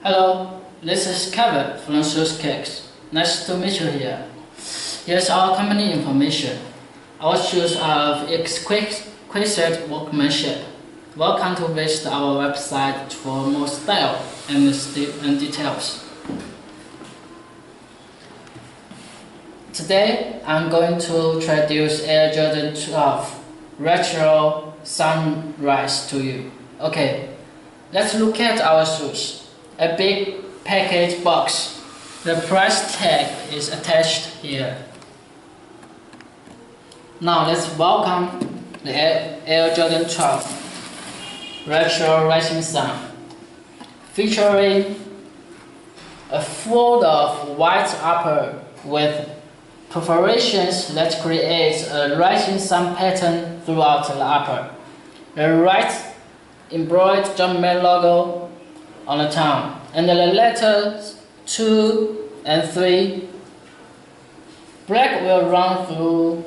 Hello, this is Kevin from Shoeskicks. Nice to meet you here. Here's our company information. Our shoes are of exquisite workmanship. Welcome to visit our website for more style and details. Today, I'm going to introduce Air Jordan 12 Retro Sunrise to you. Okay, let's look at our shoes. A big package box. The price tag is attached here. Now let's welcome the Air Jordan 12 Retro Rising Sun, featuring a fold of white upper with perforations that creates a rising sun pattern throughout the upper. The right embroidered Jumpman logo on the tongue, and the letters 2 and 3. Black will run through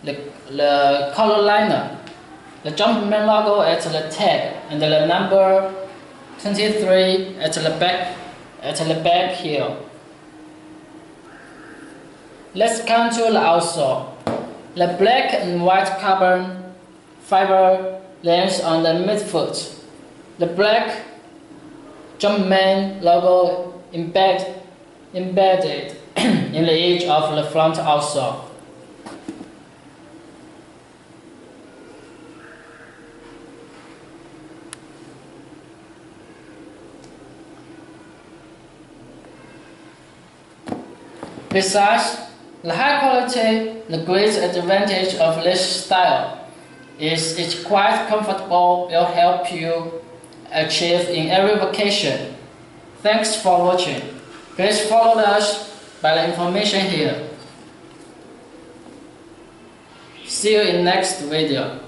the color liner, the Jumpman logo at the tag, and the number 23 at the back heel. Let's come to the outsole. The black and white carbon fiber lands on the midfoot. The black Jumpman logo embedded in the edge of the front outsole. Besides the high quality, the great advantage of this style is it's quite comfortable. Will help you achieve in every vacation. Thanks for watching. Please follow us by the information here. See you in next video.